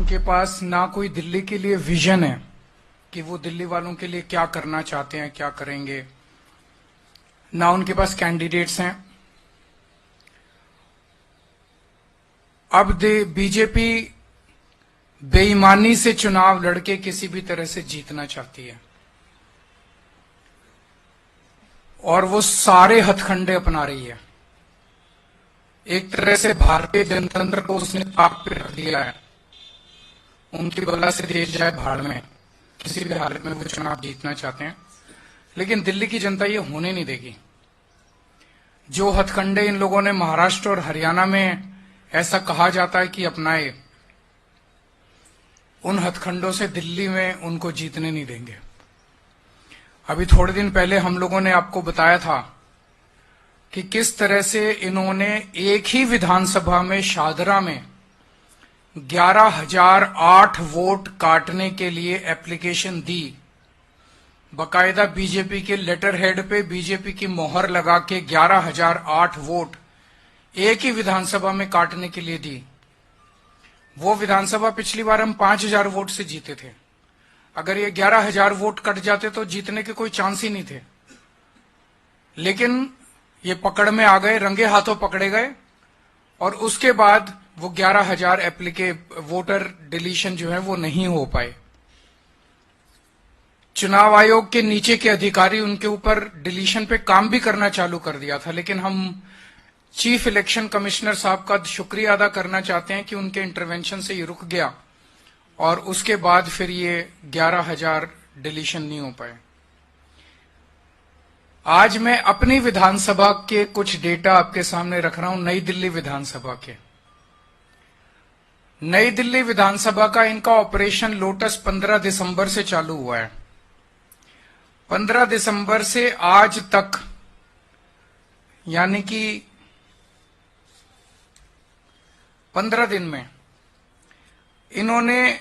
उनके पास ना कोई दिल्ली के लिए विजन है कि वो दिल्ली वालों के लिए क्या करना चाहते हैं, क्या करेंगे, ना उनके पास कैंडिडेट्स हैं। अब बीजेपी बेईमानी से चुनाव लड़के किसी भी तरह से जीतना चाहती है और वो सारे हथकंडे अपना रही है। एक तरह से भारतीय जनतंत्र को उसने ताक पे रख दिया है। उनकी बला से देश जाए भाड़ में, किसी भी हालत में वो चुनाव जीतना चाहते हैं, लेकिन दिल्ली की जनता ये होने नहीं देगी। जो हथकंडे इन लोगों ने महाराष्ट्र और हरियाणा में ऐसा कहा जाता है कि अपनाए, उन हथकंडों से दिल्ली में उनको जीतने नहीं देंगे। अभी थोड़े दिन पहले हम लोगों ने आपको बताया था कि किस तरह से इन्होंने एक ही विधानसभा में शादरा में 11,008 वोट काटने के लिए एप्लीकेशन दी। बकायदा बीजेपी के लेटर हेड पे बीजेपी की मोहर लगा के 11,008 वोट एक ही विधानसभा में काटने के लिए दी। वो विधानसभा पिछली बार हम 5,000 वोट से जीते थे। अगर ये 11,000 वोट कट जाते तो जीतने के कोई चांस ही नहीं थे, लेकिन ये पकड़ में आ गए, रंगे हाथों पकड़े गए और उसके बाद वो 11,000 वोटर डिलीशन जो है वो नहीं हो पाए। चुनाव आयोग के नीचे के अधिकारी उनके ऊपर डिलीशन पे काम भी करना चालू कर दिया था, लेकिन हम चीफ इलेक्शन कमिश्नर साहब का शुक्रिया अदा करना चाहते हैं कि उनके इंटरवेंशन से ये रुक गया और उसके बाद फिर ये 11,000 डिलीशन नहीं हो पाए। आज मैं अपनी विधानसभा के कुछ डेटा आपके सामने रख रहा हूं, नई दिल्ली विधानसभा के। नई दिल्ली विधानसभा का इनका ऑपरेशन लोटस 15 दिसंबर से चालू हुआ है। 15 दिसंबर से आज तक, यानी कि 15 दिन में इन्होंने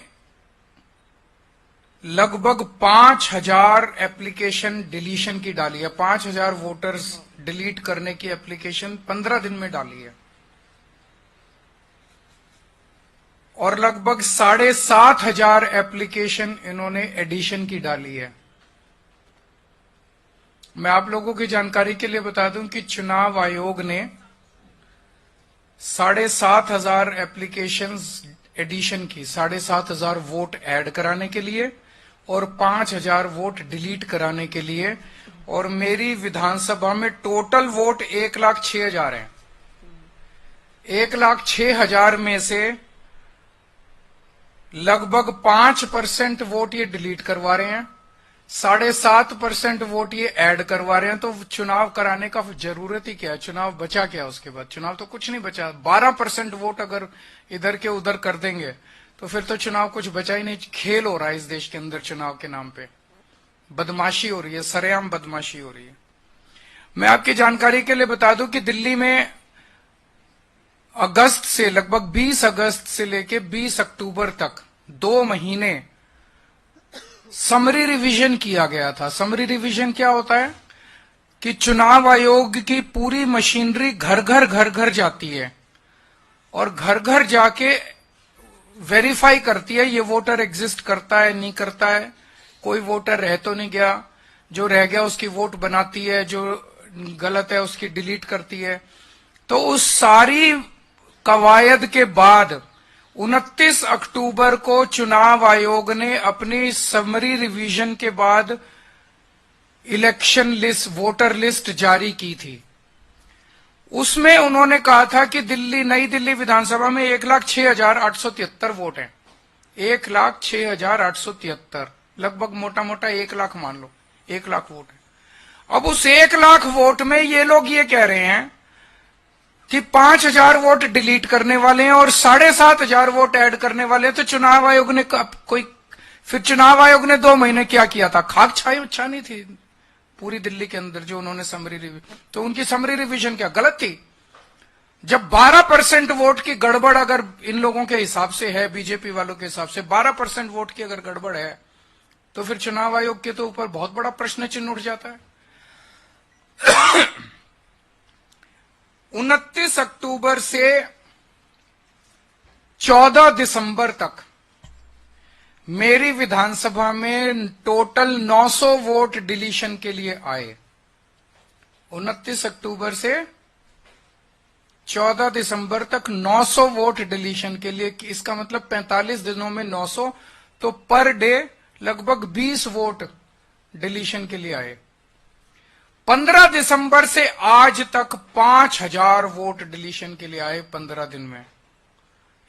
लगभग 5,000 एप्लीकेशन डिलीशन की डाली है। 5,000 वोटर्स डिलीट करने की एप्लीकेशन 15 दिन में डाली है और लगभग 7,500 एप्लीकेशन इन्होंने एडिशन की डाली है। मैं आप लोगों की जानकारी के लिए बता दूं कि चुनाव आयोग ने 7,500 एप्लीकेशंस एडिशन की, 7,500 वोट ऐड कराने के लिए और 5,000 वोट डिलीट कराने के लिए, और मेरी विधानसभा में टोटल वोट 1,06,000 हैं। 1,06,000 में से लगभग 5% वोट ये डिलीट करवा रहे हैं, 7.5% वोट ये ऐड करवा रहे हैं। तो चुनाव कराने का जरूरत ही क्या है? चुनाव बचा क्या उसके बाद? चुनाव तो कुछ नहीं बचा। 12% वोट अगर इधर के उधर कर देंगे तो फिर तो चुनाव कुछ बचा ही नहीं। खेल हो रहा है इस देश के अंदर चुनाव के नाम पे, बदमाशी हो रही है, सरेआम बदमाशी हो रही है। मैं आपकी जानकारी के लिए बता दूं कि दिल्ली में अगस्त से, लगभग 20 अगस्त से लेके 20 अक्टूबर तक 2 महीने समरी रिवीजन किया गया था। समरी रिवीजन क्या होता है कि चुनाव आयोग की पूरी मशीनरी घर घर जाती है और घर घर जाके वेरीफाई करती है ये वोटर एग्जिस्ट करता है, नहीं करता है, कोई वोटर रह तो नहीं गया, जो रह गया उसकी वोट बनाती है, जो गलत है उसकी डिलीट करती है। तो उस सारी कवायद के बाद 29 अक्टूबर को चुनाव आयोग ने अपनी समरी रिवीजन के बाद इलेक्शन लिस्ट, वोटर लिस्ट जारी की थी। उसमें उन्होंने कहा था कि नई दिल्ली विधानसभा में 1,06,873 वोट हैं। 1,06,873, लगभग मोटा मोटा 1 लाख मान लो, 1 लाख वोट है। अब उस 1 लाख वोट में ये लोग ये कह रहे हैं कि 5,000 वोट डिलीट करने वाले हैं और 7,500 वोट ऐड करने वाले हैं। तो चुनाव आयोग ने फिर चुनाव आयोग ने 2 महीने क्या किया था? खाक छानी थी पूरी दिल्ली के अंदर जो उन्होंने समरी रिवीजन। तो उनकी समरी रिवीजन क्या गलत थी? जब 12% वोट की गड़बड़ अगर इन लोगों के हिसाब से है, बीजेपी वालों के हिसाब से 12% वोट की अगर गड़बड़ है, तो फिर चुनाव आयोग के तो ऊपर बहुत बड़ा प्रश्न चिन्ह उठ जाता है। 29 अक्टूबर से 14 दिसंबर तक मेरी विधानसभा में टोटल 900 वोट डिलीशन के लिए आए। 29 अक्टूबर से 14 दिसंबर तक 900 वोट डिलीशन के लिए। इसका मतलब 45 दिनों में 900, तो पर डे लगभग 20 वोट डिलीशन के लिए आए। 15 दिसंबर से आज तक 5000 वोट डिलीशन के लिए आए 15 दिन में,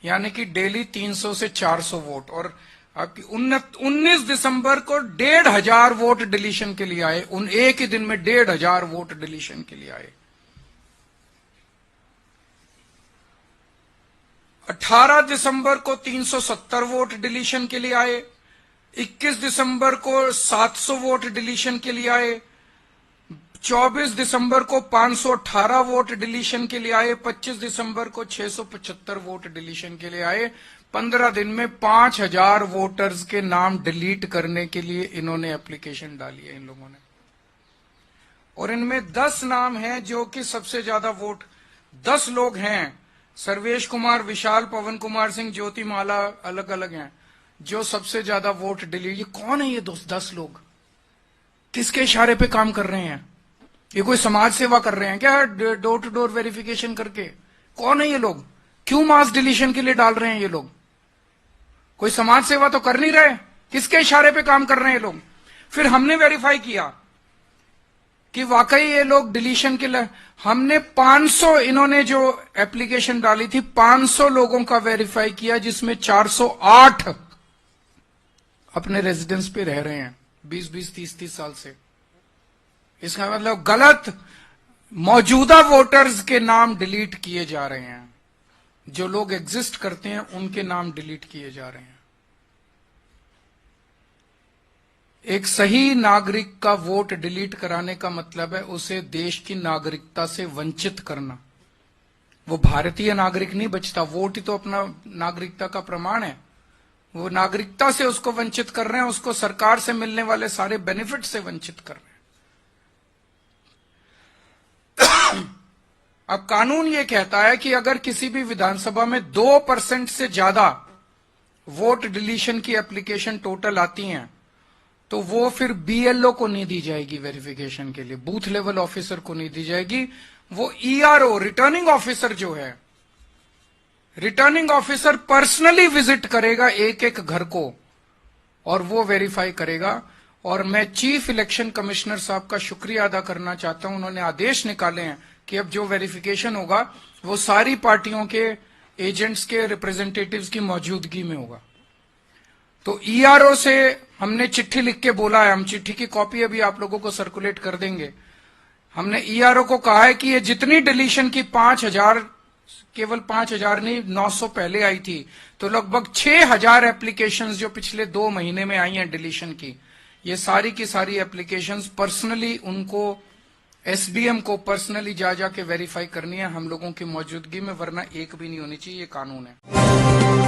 यानी कि डेली 300 से 400 वोट। और आपकी 19 दिसंबर को 1500 वोट डिलीशन के लिए आए। उन एक ही दिन में 1500 वोट डिलीशन के लिए आए। 18 दिसंबर को 370 वोट डिलीशन के लिए आए। 21 दिसंबर को 700 वोट डिलीशन के लिए आए। 24 दिसंबर को 518 वोट डिलीशन के लिए आए। 25 दिसंबर को 675 वोट डिलीशन के लिए आए। 15 दिन में 5000 वोटर्स के नाम डिलीट करने के लिए इन्होंने एप्लीकेशन डाली है इन लोगों ने। और इनमें 10 नाम हैं जो कि सबसे ज्यादा वोट, 10 लोग हैं, सर्वेश कुमार, विशाल, पवन कुमार सिंह, ज्योति माला, अलग अलग हैं, जो सबसे ज्यादा वोट डिलीट। ये कौन है ये 10 लोग? किसके इशारे पे काम कर रहे हैं? ये कोई समाज सेवा कर रहे हैं क्या डोर टू डोर वेरिफिकेशन करके? कौन है ये लोग? क्यों मास डिलीशन के लिए डाल रहे हैं ये लोग? कोई समाज सेवा तो कर नहीं रहे। किसके इशारे पे काम कर रहे हैं ये लोग? फिर हमने वेरीफाई किया कि वाकई ये लोग डिलीशन के लिए, हमने 500, इन्होंने जो एप्लीकेशन डाली थी 500 लोगों का वेरीफाई किया, जिसमें 408 अपने रेजिडेंस पे रह रहे हैं 20-20, 30-30 साल से। इसका मतलब गलत मौजूदा वोटर्स के नाम डिलीट किए जा रहे हैं। जो लोग एग्जिस्ट करते हैं उनके नाम डिलीट किए जा रहे हैं। एक सही नागरिक का वोट डिलीट कराने का मतलब है उसे देश की नागरिकता से वंचित करना। वो भारतीय नागरिक नहीं बचता। वोट ही तो अपना नागरिकता का प्रमाण है। वो नागरिकता से उसको वंचित कर रहे हैं, उसको सरकार से मिलने वाले सारे बेनिफिट से वंचित कर रहे हैं। अब कानून ये कहता है कि अगर किसी भी विधानसभा में 2% से ज्यादा वोट डिलीशन की एप्लीकेशन टोटल आती हैं, तो वो फिर बीएलओ को नहीं दी जाएगी वेरिफिकेशन के लिए, बूथ लेवल ऑफिसर को नहीं दी जाएगी। वो ईआरओ, रिटर्निंग ऑफिसर जो है, रिटर्निंग ऑफिसर पर्सनली विजिट करेगा एक एक घर को और वो वेरीफाई करेगा। और मैं चीफ इलेक्शन कमिश्नर साहब का शुक्रिया अदा करना चाहता हूं। उन्होंने आदेश निकाले हैं कि अब जो वेरिफिकेशन होगा वो सारी पार्टियों के एजेंट्स के रिप्रेजेंटेटिव्स की मौजूदगी में होगा। तो ईआरओ से हमने चिट्ठी लिख के बोला है, हम चिट्ठी की कॉपी अभी आप लोगों को सर्कुलेट कर देंगे। हमने ईआरओ को कहा है कि ये जितनी डिलीशन की 5000, केवल 5000 नहीं 900 पहले आई थी, तो लगभग 6000 एप्लीकेशंस जो पिछले 2 महीने में आई हैं डिलीशन की, ये सारी की सारी एप्लीकेशंस पर्सनली उनको, एसडीएम को पर्सनली जा जाके वेरीफाई करनी है हम लोगों की मौजूदगी में, वरना एक भी नहीं होनी चाहिए। ये कानून है।